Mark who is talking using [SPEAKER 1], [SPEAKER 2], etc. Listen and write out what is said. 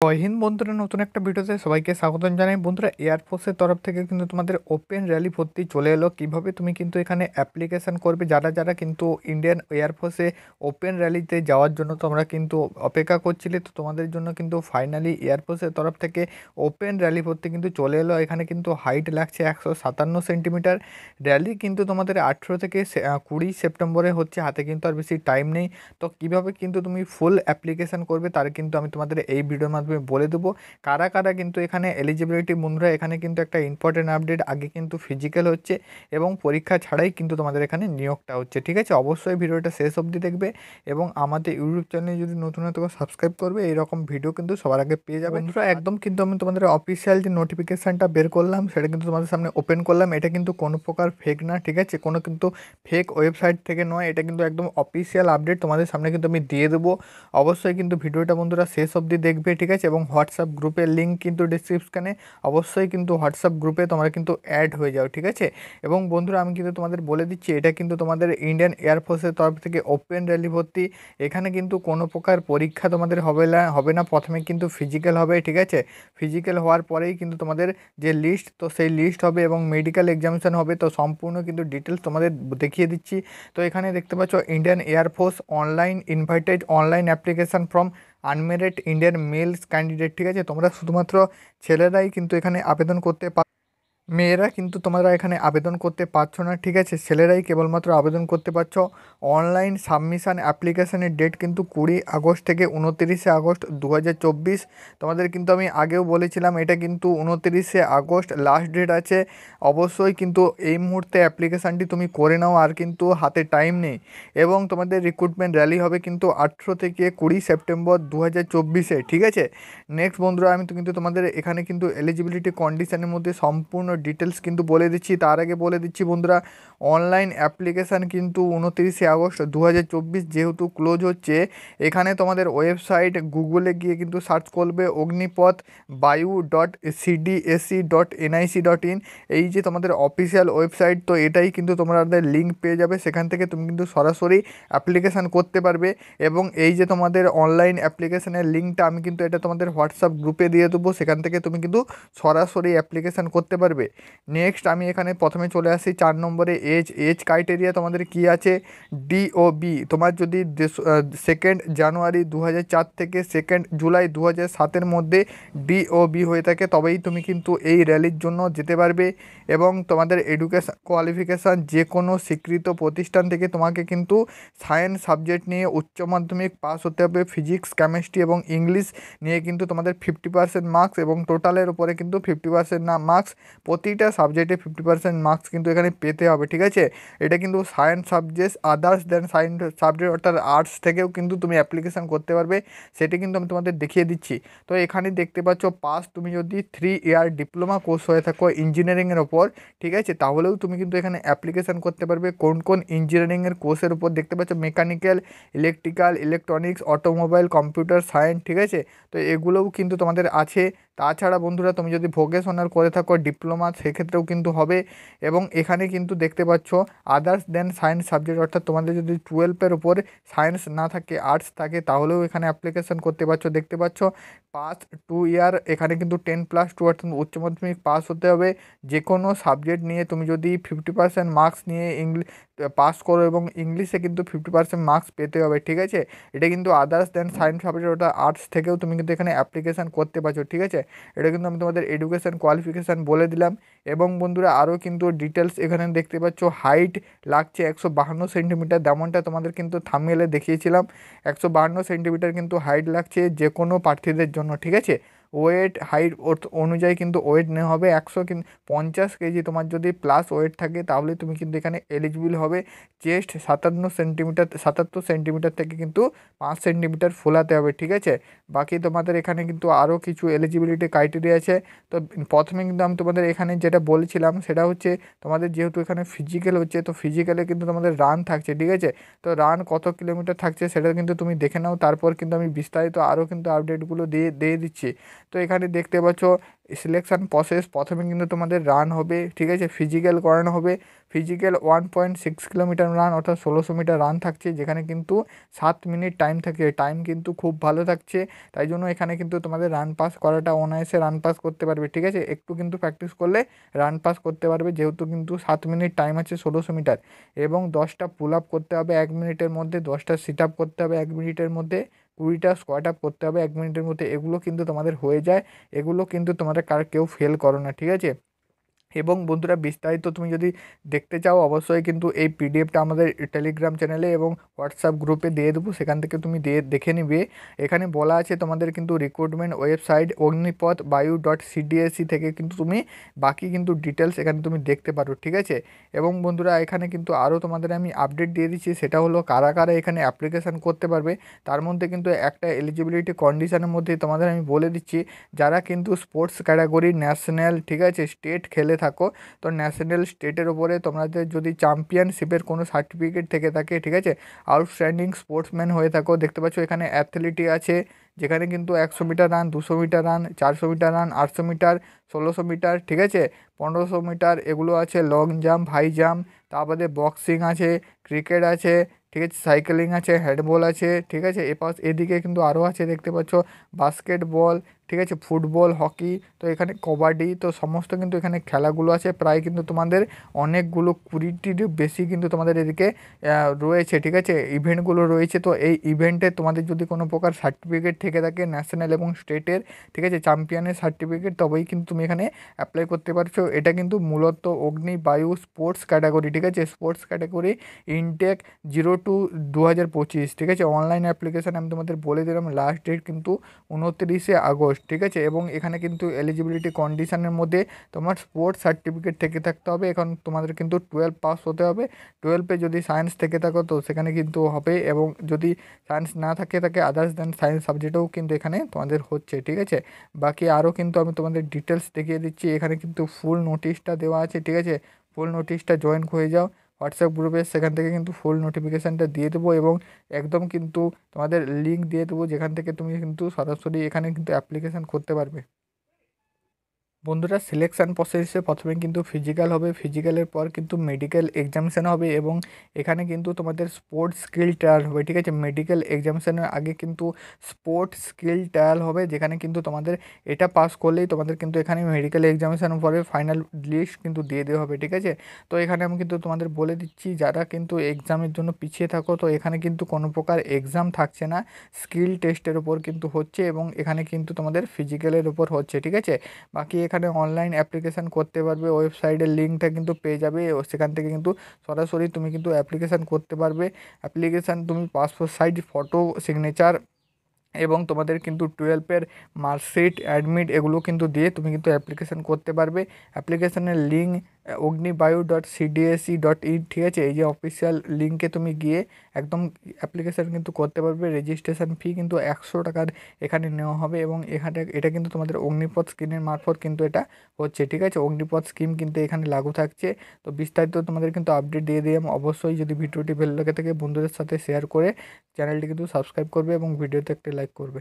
[SPEAKER 1] জয় হিন্দ বন্ধুরা, নতুন একটা ভিডিওতে সবাইকে স্বাগতম জানাই। বন্ধুরা, এয়ারফোর্সের তরফ থেকে কিন্তু তোমাদের ওপেন র্যালি ভর্তি চলে এলো। কিভাবে তুমি কিন্তু এখানে অ্যাপ্লিকেশন করবে, যারা যারা কিন্তু ইন্ডিয়ান এয়ারফোর্সে ওপেন র্যালিতে যাওয়ার জন্য তোমরা কিন্তু অপেক্ষা করছিলে, তো তোমাদের জন্য কিন্তু ফাইনালি এয়ারফোর্সের তরফ থেকে ওপেন র্যালি ভর্তি কিন্তু চলে এলো। এখানে কিন্তু হাইট লাগছে 157 সেন্টিমিটার। র্যালি কিন্তু তোমাদের 18 থেকে 20 সেপ্টেম্বরে হচ্ছে, হাতে কিন্তু আর বেশি টাইম নেই। তো কিভাবে কিন্তু তুমি ফুল অ্যাপ্লিকেশন করবে তার কিন্তু আমি তোমাদের এই ভিডিওর মাধ্যমে বলে দেবো। কারা কারা কিন্তু এখানে এলিজিবিলিটি, বন্ধুরা এখানে কিন্তু একটা ইম্পর্টেন্ট আপডেট, আগে কিন্তু ফিজিক্যাল হচ্ছে এবং পরীক্ষা ছাড়াই কিন্তু তোমাদের এখানে নিয়োগটা হচ্ছে। ঠিক আছে, অবশ্যই ভিডিওটা শেষ অবধি দেখবে এবং আমাদের ইউটিউব চ্যানেলে যদি নতুন হতে সাবস্ক্রাইব করবে, এইরকম ভিডিও কিন্তু সবার আগে পেয়ে যাবে। বন্ধুরা একদম কিন্তু আমি তোমাদের অফিসিয়াল যে নোটিফিকেশানটা বের করলাম সেটা কিন্তু তোমাদের সামনে ওপেন করলাম। এটা কিন্তু কোনো প্রকার ফেক না, ঠিক আছে, কোনো কিন্তু ফেক ওয়েবসাইট থেকে নয়, এটা কিন্তু একদম অফিসিয়াল আপডেট তোমাদের সামনে কিন্তু আমি দিয়ে দেবো। অবশ্যই কিন্তু ভিডিওটা বন্ধুরা শেষ অবধি দেখবে, ঠিক আছে, এবং হোয়াটসঅ্যাপ গ্রুপের লিঙ্ক কিন্তু ডিসক্রিপশানে, অবশ্যই কিন্তু হোয়াটসঅ্যাপ গ্রুপে তোমরা কিন্তু অ্যাড হয়ে যাও, ঠিক আছে। এবং বন্ধুরা আমি কিন্তু তোমাদের বলে দিচ্ছি, এটা কিন্তু তোমাদের ইন্ডিয়ান এয়ারফোর্সের তরফ থেকে ওপেন র্যালি ভর্তি। এখানে কিন্তু কোনো প্রকার পরীক্ষা তোমাদের হবে না। প্রথমে কিন্তু ফিজিক্যাল হবে, ঠিক আছে। ফিজিক্যাল হওয়ার পরেই কিন্তু তোমাদের যে লিস্ট, তো সেই লিস্ট হবে এবং মেডিকেল এক্সামিনেশন হবে। তো সম্পূর্ণ কিন্তু ডিটেলস তোমাদের দেখিয়ে দিচ্ছি। তো এখানে দেখতে পাচ্ছ Indian air force online invited online application from unmarried Indian males candidate, ঠিক আছে। তোমরা শুধুমাত্র ছেলেরাই কিন্তু এখানে আবেদন করতে মেয়েরা কিন্তু তোমরা এখানে আবেদন করতে পারছো না, ঠিক আছে। ছেলেরাই কেবলমাত্র আবেদন করতে পারছো। অনলাইন সাবমিশন অ্যাপ্লিকেশনের ডেট কিন্তু 20 আগস্ট থেকে 29 আগস্ট 2024। তোমাদের কিন্তু আমি আগেও বলেছিলাম, এটা কিন্তু 29 আগস্ট লাস্ট ডেট আছে। অবশ্যই কিন্তু এই মুহূর্তে অ্যাপ্লিকেশানটি তুমি করে নাও, আর কিন্তু হাতে টাইম নেই। এবং তোমাদের রিক্রুটমেন্ট র্যালি হবে কিন্তু 18 থেকে 20 সেপ্টেম্বর 2024, ঠিক আছে। নেক্সট বন্ধুরা আমি তো কিন্তু তোমাদের এখানে কিন্তু এলিজিবিলিটি কন্ডিশনের মধ্যে সম্পূর্ণ ডিটেলস কিন্তু বলে দিচ্ছি। তার আগে বলে দিচ্ছি বন্ধুরা, অনলাইন অ্যাপ্লিকেশান কিন্তু 29 আগস্ট 2024 যেহেতু ক্লোজ হচ্ছে, এখানে তোমাদের ওয়েবসাইট গুগলে গিয়ে কিন্তু সার্চ করবে অগ্নিপথ bayu.cdsc.nic.in, এই যে তোমাদের অফিসিয়াল ওয়েবসাইট। তো এটাই কিন্তু তোমাদের লিঙ্ক পেয়ে যাবে, সেখান থেকে তুমি কিন্তু সরাসরি অ্যাপ্লিকেশান করতে পারবে। এবং এই যে তোমাদের অনলাইন অ্যাপ্লিকেশানের লিঙ্কটা আমি কিন্তু এটা তোমাদের হোয়াটসঅ্যাপ গ্রুপে দিয়ে দেবো, সেখান থেকে তুমি কিন্তু সরাসরি অ্যাপ্লিকেশান করতে পারবে। নেক্সট আমি এখানে প্রথমে চলে আসি 4 নম্বরে, এজ ক্রাইটেরিয়া তোমাদের কি আছে। ডিওবি তোমার যদি 2 জানুয়ারি 2004 থেকে 2 জুলাই 2007 মধ্যে ডিওবি হয়ে থাকে, তবেই তুমি কিন্তু এই র্যালির জন্য যেতে পারবে। এবং তোমাদের এডুকেশান কোয়ালিফিকেশান যে কোনো স্বীকৃত প্রতিষ্ঠান থেকে তোমাকে কিন্তু সায়েন্স সাবজেক্ট নিয়ে উচ্চ মাধ্যমিক পাস হতে হবে। ফিজিক্স, কেমিস্ট্রি এবং ইংলিশ নিয়ে কিন্তু তোমাদের 50% মার্কস, এবং টোটালের উপরে কিন্তু 50% না মার্কস, প্রতিটা সাবজেক্টে 50% মার্কস কিন্তু এখানে পেতে হবে, ঠিক আছে। এটা কিন্তু সায়েন্স সাবজেক্ট, আদার্স দেন সায়েন্স সাবজেক্ট অর্থাৎ আর্টস থেকেও কিন্তু তুমি অ্যাপ্লিকেশান করতে পারবে, সেটি কিন্তু আমি তোমাদের দেখিয়ে দিচ্ছি। তো এখানে দেখতে পাচ্ছ পাস, তুমি যদি 3 ইয়ার ডিপ্লোমা কোর্স হয়ে থাকো ইঞ্জিনিয়ারিংয়ের ওপর, ঠিক আছে, তাহলেও তুমি কিন্তু এখানে অ্যাপ্লিকেশান করতে পারবে। কোন কোন ইঞ্জিনিয়ারিংয়ের কোর্সের উপর দেখতে পাচ্ছ, mechanical, electrical, electronics, automobile, computer science, ঠিক আছে। তো এগুলোও কিন্তু তোমাদের আছে। তাছাড়া বন্ধুরা তুমি যদি ভোকেশনাল করে থাকো ডিপ্লোমা, সেক্ষেত্রেও কিন্তু হবে। এবং এখানে কিন্তু দেখতে পাচ্ছ আদার্স দেন সায়েন্স সাবজেক্ট, অর্থাৎ তোমাদের যদি 12-এর উপর সায়েন্স না থাকে, আর্টস থাকে, তাহলেও এখানে অ্যাপ্লিকেশান করতে পারছো। দেখতে পাচ্ছ পাস 2 ইয়ার, এখানে কিন্তু 10+2 অর্থাৎ উচ্চ মাধ্যমিক পাস হতে হবে। যে কোনো সাবজেক্ট নিয়ে তুমি যদি 50% মার্কস নিয়ে পাস করো, এবং ইংলিশে কিন্তু 50% মার্কস পেতে হবে, ঠিক আছে। এটা কিন্তু আদার্স দেন সায়েন্স সাবজেক্ট, ওটা আর্টস থেকেও তুমি কিন্তু এখানে অ্যাপ্লিকেশান করতে পারছো, ঠিক আছে। এটা কিন্তু আমি তোমাদের এডুকেশান কোয়ালিফিকেশান বলে দিলাম। এবং বন্ধুরা আরও কিন্তু ডিটেলস এখানে দেখতে পাচ্ছ, হাইট লাগছে 152 সেন্টিমিটার, যেমনটা তোমাদের কিন্তু থাম্বনেইলে দেখিয়েছিলাম। 152 সেন্টিমিটার কিন্তু হাইট লাগছে যে কোনো প্রার্থীদের জন্য, ঠিক আছে। ওয়েট হাইট অনুযায়ী কিন্তু ওয়েট নেওয়া হবে। 150 কেজি তোমার যদি প্লাস ওয়েট থাকে, তাহলে তুমি কিন্তু এখানে এলিজিবল হবে। চেস্ট 77 সেন্টিমিটার থেকে কিন্তু 5 সেন্টিমিটার ফোলাতে হবে, ঠিক আছে। বাকি তোমাদের এখানে কিন্তু আরও কিছু এলিজিবিলিটি ক্রাইটেরিয়া আছে। তো প্রথমে কিন্তু আমি তোমাদের এখানে যেটা বলেছিলাম সেটা হচ্ছে, তোমাদের যেহেতু এখানে ফিজিক্যাল হচ্ছে, তো ফিজিক্যালে কিন্তু তোমাদের রান থাকছে, ঠিক আছে। তো রান কত কিলোমিটার থাকছে সেটা কিন্তু তুমি দেখে নাও, তারপর কিন্তু আমি বিস্তারিত আরও কিন্তু আপডেটগুলো দিয়ে দিয়ে দিচ্ছি। তো এখানে দেখতে পাচ্ছ সিলেকশান প্রসেস, প্রথমে কিন্তু তোমাদের রান হবে, ঠিক আছে, ফিজিক্যাল করানো হবে। ফিজিক্যাল 1.6 কিলোমিটার রান অর্থাৎ 1600 মিটার রান থাকছে, যেখানে কিন্তু 7 মিনিট টাইম থাকে, টাইম কিন্তু খুব ভালো থাকছে। তাই জন্য এখানে কিন্তু তোমাদের রান পাস করাটা অনায়াসে রান পাস করতে পারবে, ঠিক আছে, একটু কিন্তু প্র্যাকটিস করলে রান পাস করতে পারবে, যেহেতু কিন্তু 7 মিনিট টাইম আছে 1600 মিটার। এবং 10টা পুল আপ করতে হবে 1 মিনিটের মধ্যে, 10টা সিট আপ করতে হবে 1 মিনিটের মধ্যে, 20টা স্কোয়াট আপ করতে হবে 1 মিনিটের মধ্যে। এগুলো কিন্তু তোমাদের হয়ে যায়, এগুলো কিন্তু তোমাদের কেউ ফেল করো না, ঠিক আছে। এবং বন্ধুরা বিস্তারিত তুমি যদি দেখতে চাও অবশ্যই কিন্তু এই পিডিএফটা আমাদের টেলিগ্রাম চ্যানেলে এবং হোয়াটসঅ্যাপ গ্রুপে দিয়ে দেবো, সেখান থেকে তুমি দেখে নিবে। এখানে বলা আছে তোমাদের কিন্তু রিক্রুটমেন্ট ওয়েবসাইট অগ্নিপথ বায়ু .cdsc থেকে কিন্তু তুমি বাকি কিন্তু ডিটেলস এখানে তুমি দেখতে পারো, ঠিক আছে। এবং বন্ধুরা এখানে কিন্তু আরও তোমাদের আমি আপডেট দিয়ে দিচ্ছি, সেটা হলো কারা কারা এখানে অ্যাপ্লিকেশান করতে পারবে। তার মধ্যে কিন্তু একটা এলিজিবিলিটি কন্ডিশনের মধ্যে তোমাদের আমি বলে দিচ্ছি, যারা কিন্তু স্পোর্টস ক্যাটাগরি ন্যাশনাল, ঠিক আছে, স্টেট খেলে থাকো, তো ন্যাশনাল স্টেটের ওপরে তোমাদের যদি চ্যাম্পিয়নশিপের কোনো সার্টিফিকেট থেকে থাকে, ঠিক আছে, আউটস্ট্যান্ডিং স্পোর্টসম্যান হয়ে থাকো, দেখতে পাচ্ছ এখানে অ্যাথলিটি আছে, যেখানে কিন্তু 100 meter run, 200 meter run, 400 meter run, 800 meter, 1600 meter, ঠিক আছে, 1500 মিটার, এগুলো আছে, লং জাম্প, হাই জাম্প, তারপরে বক্সিং আছে, ক্রিকেট আছে, ঠিক আছে, সাইকেলিং আছে, হ্যান্ডবল আছে, ঠিক আছে, এদিকে কিন্তু আরও আছে, দেখতে পাচ্ছ বাস্কেটবল, ঠিক আছে, ফুটবল, হকি, তো এখানে কবাডি, তো সমস্ত কিন্তু এখানে খেলাগুলো আছে, প্রায় কিন্তু তোমাদের অনেকগুলো 20টির বেশি কিন্তু তোমাদের এদিকে রয়েছে, ঠিক আছে, ইভেন্টগুলো রয়েছে। তো এই ইভেন্টে তোমাদের যদি কোনো প্রকার সার্টিফিকেট থেকে থাকে ন্যাশনাল এবং স্টেটের, ঠিক আছে, চ্যাম্পিয়নের সার্টিফিকেট, তবেই কিন্তু তুমি এখানে অ্যাপ্লাই করতে পারছো। এটা কিন্তু মূলত অগ্নি বায়ু স্পোর্টস ক্যাটাগরি, ঠিক আছে, স্পোর্টস ক্যাটাগরি ইনটেক 02/2025, ঠিক আছে। অনলাইন অ্যাপ্লিকেশান আমি তোমাদের বলে দিলাম, লাস্ট ডেট কিন্তু 29 আগস্ট, ঠিক আছে। এবং এখানে কিন্তু এলিজিবিলিটি কন্ডিশনের মধ্যে তোমার স্পোর্টস সার্টিফিকেট থেকে থাকতে হবে। এখন তোমাদের কিন্তু 12 পাস হতে হবে, 12-এ যদি সায়েন্স থেকে থাকো তো সেখানে কিন্তু হবে, এবং যদি সায়েন্স না থাকে আদার্স দেন সায়েন্স সাবজেক্টেও কিন্তু এখানে তোমাদের হচ্ছে, ঠিক আছে। বাকি আরও কিন্তু আমি তোমাদের ডিটেলস দেখিয়ে দিচ্ছি, এখানে কিন্তু ফুল নোটিশটা দেওয়া আছে, ঠিক আছে, ফুল নোটিশটা জয়েন হয়ে যাও হোয়াটসঅ্যাপ গ্রুপে, সেখান থেকে কিন্তু ফুল নোটিফিকেশানটা দিয়ে দেবো, এবং একদম কিন্তু তোমাদের লিঙ্ক দিয়ে দেবো, যেখান থেকে তুমি কিন্তু সরাসরি এখানে কিন্তু অ্যাপ্লিকেশান করতে পারবে। বন্ধুরা সিলেকশান প্রসেসে প্রথমে কিন্তু ফিজিক্যাল হবে, ফিজিক্যালের পর কিন্তু মেডিকেল এক্সামিনেশান হবে, এবং এখানে কিন্তু তোমাদের স্পোর্টস স্কিল ট্রায়াল হবে, ঠিক আছে। মেডিকেল এক্সামিনেশানের আগে কিন্তু স্পোর্টস স্কিল ট্রায়াল হবে, যেখানে কিন্তু তোমাদের এটা পাস করলেই তোমাদের কিন্তু এখানে মেডিকেল এক্সামিনেশানের পরে ফাইনাল লিস্ট কিন্তু দিয়ে দেওয়া হবে, ঠিক আছে। তো এখানে আমি কিন্তু তোমাদের বলে দিচ্ছি, যারা কিন্তু এক্সামের জন্য পিছিয়ে থাকো, তো এখানে কিন্তু কোনো প্রকার এক্সাম থাকছে না, স্কিল টেস্টের ওপর কিন্তু হচ্ছে, এবং এখানে কিন্তু তোমাদের ফিজিক্যালের ওপর হচ্ছে, ঠিক আছে। বাকি এখানে অনলাইন অ্যাপ্লিকেশান করতে পারবে, ওয়েবসাইটের লিঙ্কটা কিন্তু পেয়ে যাবে, ও সেখান থেকে কিন্তু সরাসরি তুমি কিন্তু অ্যাপ্লিকেশান করতে পারবে। অ্যাপ্লিকেশান তুমি পাসপোর্ট সাইজ ফটো, সিগনেচার, এবং তোমাদের কিন্তু 12-এর মার্কশিট, অ্যাডমিট, এগুলো কিন্তু দিয়ে তুমি কিন্তু অ্যাপ্লিকেশান করতে পারবে। অ্যাপ্লিকেশানের লিঙ্ক অগ্নিবায়ু.cdsc.in, ঠিক আছে, এই যে অফিসিয়াল লিঙ্কে তুমি গিয়ে একদম অ্যাপ্লিকেশান কিন্তু করতে পারবে। রেজিস্ট্রেশন ফি কিন্তু 100 টাকার এখানে নেওয়া হবে, এবং এটা কিন্তু তোমাদের অগ্নিপথ স্কিমের মারফত কিন্তু এটা হচ্ছে, ঠিক আছে, অগ্নিপথ স্কিম কিন্তু এখানে লাগু থাকছে। তো বিস্তারিত তোমাদের কিন্তু আপডেট দিয়ে দিলাম। অবশ্যই যদি ভিডিওটি ভালো লাগে থাকে বন্ধুদের সাথে শেয়ার করে চ্যানেলটি কিন্তু সাবস্ক্রাইব করবে এবং ভিডিওতে একটা লাইক করবে।